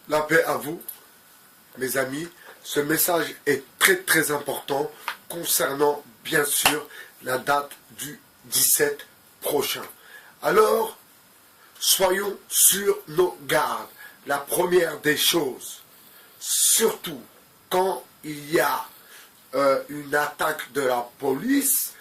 La paix à vous, mes amis. Ce message est très très important concernant bien sûr la date du 17 prochain. Alors, soyons sur nos gardes. La première des choses, surtout quand il y a une attaque de la police,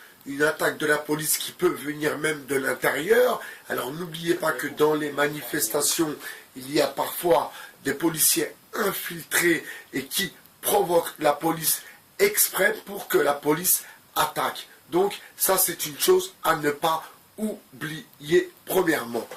qui peut venir même de l'intérieur. Alors n'oubliez pas que dans les manifestations, il y a parfois des policiers infiltrés et qui provoquent la police exprès pour que la police attaque. Donc ça c'est une chose à ne pas oublier premièrement.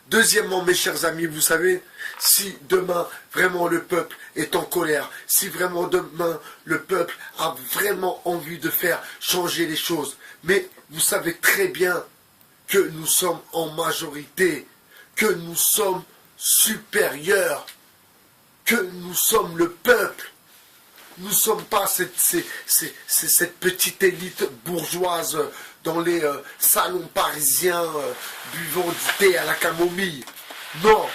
Deuxièmement, mes chers amis, vous savez, si demain, vraiment, le peuple est en colère, si vraiment demain, le peuple a vraiment envie de faire changer les choses, mais vous savez très bien que nous sommes en majorité, que nous sommes supérieurs, que nous sommes le peuple. Nous ne sommes pas cette petite élite bourgeoise dans les salons parisiens buvant du thé à la camomille. Non,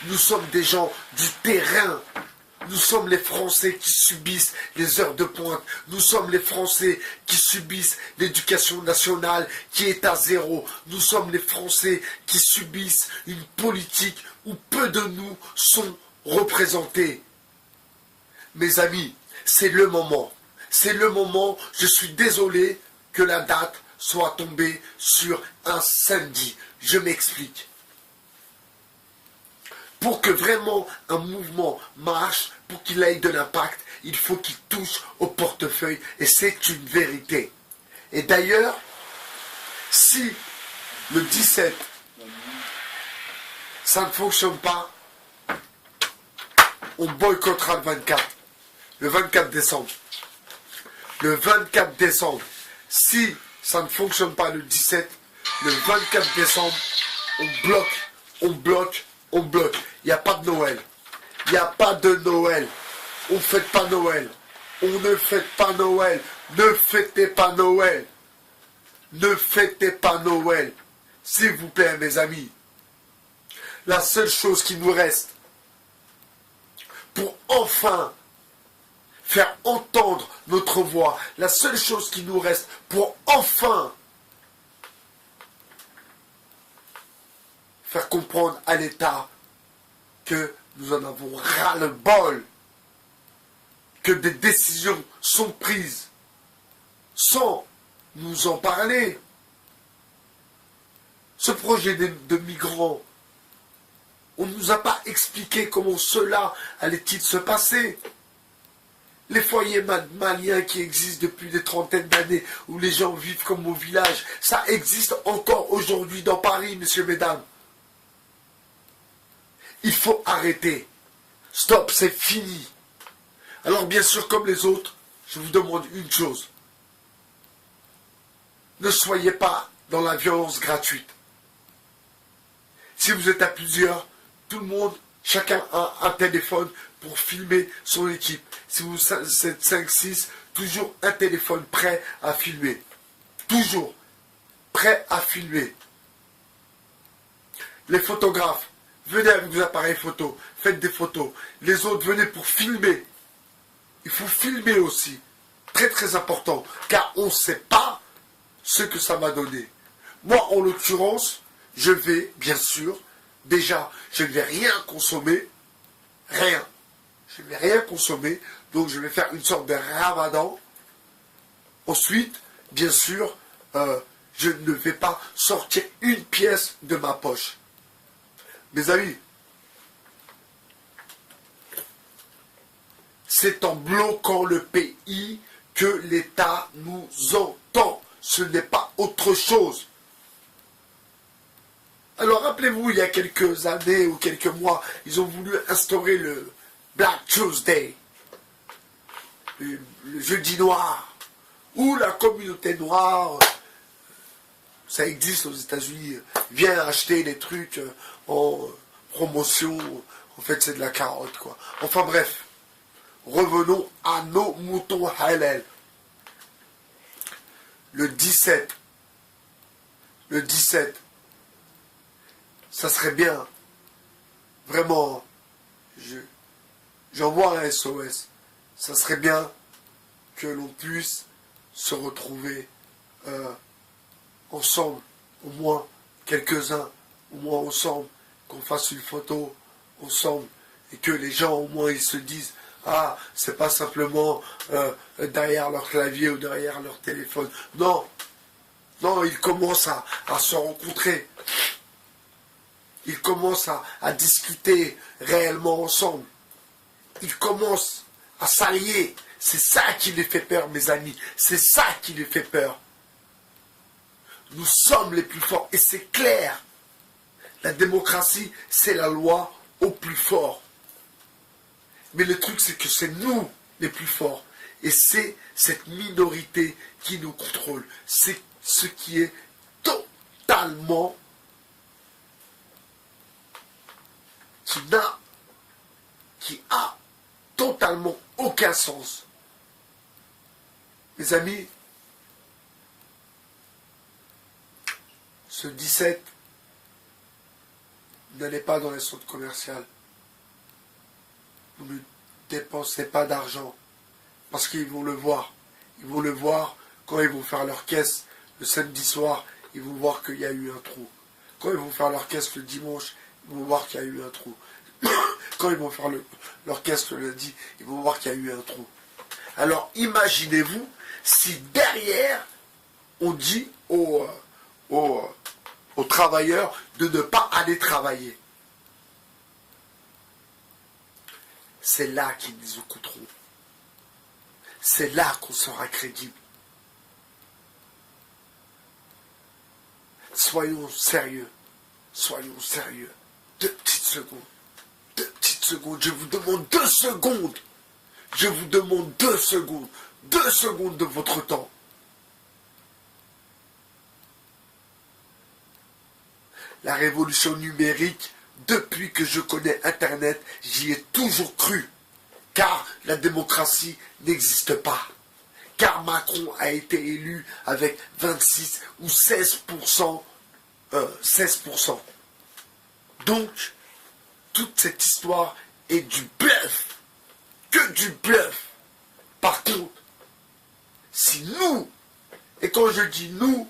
nous sommes des gens du terrain. Nous sommes les Français qui subissent les heures de pointe. Nous sommes les Français qui subissent l'éducation nationale qui est à zéro. Nous sommes les Français qui subissent une politique où peu de nous sont représentés. Mes amis, c'est le moment. C'est le moment. Je suis désolé que la date soit tombée sur un samedi. Je m'explique. Pour que vraiment un mouvement marche, pour qu'il ait de l'impact, il faut qu'il touche au portefeuille. Et c'est une vérité. Et d'ailleurs, si le 17, ça ne fonctionne pas, on boycottera le 24. Le 24 décembre. Le 24 décembre. Si ça ne fonctionne pas le 17, le 24 décembre, on bloque. Il n'y a pas de Noël. Il n'y a pas de Noël. On ne fête pas Noël. On ne fête pas Noël. Ne fêtez pas Noël. Ne fêtez pas Noël. S'il vous plaît, mes amis. La seule chose qui nous reste pour enfin faire entendre notre voix, la seule chose qui nous reste pour enfin faire comprendre à l'État que nous en avons ras-le-bol, que des décisions sont prises sans nous en parler. Ce projet de migrants, on ne nous a pas expliqué comment cela allait-il se passer. Les foyers maliens qui existent depuis des trentaines d'années, où les gens vivent comme au village, ça existe encore aujourd'hui dans Paris, messieurs, mesdames. Il faut arrêter. Stop, c'est fini. Alors bien sûr, comme les autres, je vous demande une chose. Ne soyez pas dans la violence gratuite. Si vous êtes à plusieurs, tout le monde, chacun a un téléphone pour filmer son équipe. Si vous êtes 5-6, toujours un téléphone prêt à filmer. Toujours prêt à filmer. Les photographes, venez avec vos appareils photo, faites des photos. Les autres, venez pour filmer. Il faut filmer aussi. Très très important, car on ne sait pas ce que ça va donner. Moi, en l'occurrence, je vais, bien sûr, déjà, je ne vais rien consommer. Rien. Je ne vais rien consommer. Donc, je vais faire une sorte de ramadan. Ensuite, bien sûr, je ne vais pas sortir une pièce de ma poche. Mes amis, c'est en bloquant le pays que l'État nous entend. Ce n'est pas autre chose. Alors rappelez-vous, il y a quelques années ou quelques mois, ils ont voulu instaurer le Black Tuesday, le jeudi noir, où la communauté noire, ça existe aux États-Unis, vient acheter les trucs en promotion. En fait, c'est de la carotte, quoi. Enfin bref, revenons à nos moutons halal. Le 17, ça serait bien vraiment, j'envoie un SOS. Ça serait bien que l'on puisse se retrouver ensemble, au moins quelques-uns, au moins ensemble, qu'on fasse une photo ensemble, et que les gens au moins ils se disent, ah, c'est pas simplement derrière leur clavier ou derrière leur téléphone. Non, non, ils commencent à se rencontrer. Ils commencent à discuter réellement ensemble. Ils commencent à s'allier. C'est ça qui les fait peur, mes amis. C'est ça qui les fait peur. Nous sommes les plus forts. Et c'est clair. La démocratie, c'est la loi au plus fort. Mais le truc, c'est que c'est nous les plus forts. Et c'est cette minorité qui nous contrôle. C'est ce qui est totalement... qui a totalement aucun sens. Mes amis, ce 17, n'allez pas dans les centres commerciaux. Vous ne dépensez pas d'argent. Parce qu'ils vont le voir. Ils vont le voir quand ils vont faire leur caisse le samedi soir. Ils vont voir qu'il y a eu un trou. Quand ils vont faire leur caisse le dimanche, ils vont voir qu'il y a eu un trou. Quand ils vont faire leur caisse le lundi, ils vont voir qu'il y a eu un trou. Alors imaginez-vous si derrière on dit aux travailleurs de ne pas aller travailler. C'est là qu'ils nous écouteront. C'est là qu'on sera crédible. Soyons sérieux. Soyons sérieux. 2 petites secondes. 2 petites secondes. Je vous demande 2 secondes. Je vous demande 2 secondes. 2 secondes de votre temps. La révolution numérique, depuis que je connais Internet, j'y ai toujours cru. Car la démocratie n'existe pas. Car Macron a été élu avec 26 ou 16%. 16%. Donc, toute cette histoire est du bluff. Que du bluff. Par contre, si nous, et quand je dis nous,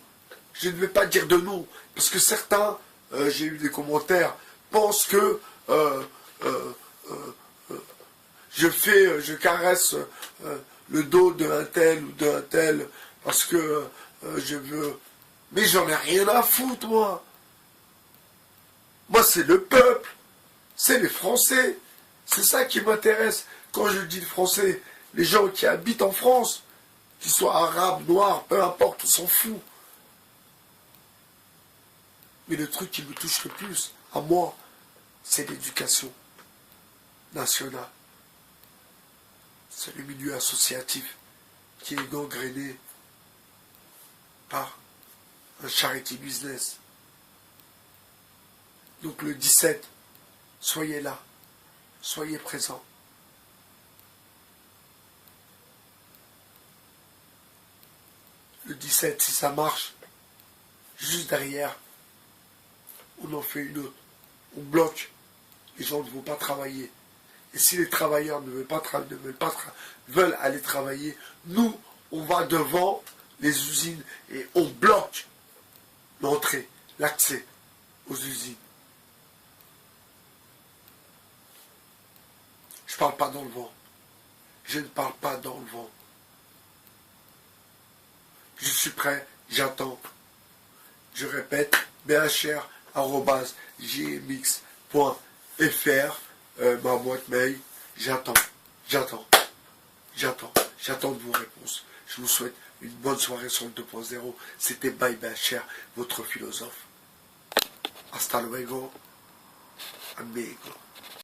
je ne vais pas dire de nous, parce que certains, j'ai eu des commentaires, pensent que je caresse le dos d'un tel ou d'un tel, parce que je veux... Mais j'en ai rien à foutre, moi. Moi, c'est le peuple. C'est les Français. C'est ça qui m'intéresse. Quand je dis les Français, les gens qui habitent en France, qu'ils soient arabes, noirs, peu importe, on s'en fout. Mais le truc qui me touche le plus, à moi, c'est l'éducation nationale. C'est le milieu associatif qui est gangréné par un charity business. Donc le 17, soyez là, soyez présents. Le 17, si ça marche, juste derrière, on en fait une autre. On bloque, les gens ne vont pas travailler. Et si les travailleurs ne veulent aller travailler, nous, on va devant les usines et on bloque l'entrée, l'accès aux usines. Je ne parle pas dans le vent. Je ne parle pas dans le vent. Je suis prêt, j'attends. Je répète, bhr@gmx.fr, ma boîte mail. J'attends de vos réponses. Je vous souhaite une bonne soirée sur le 2.0. C'était Bye BHR, votre philosophe. Hasta luego, amigo.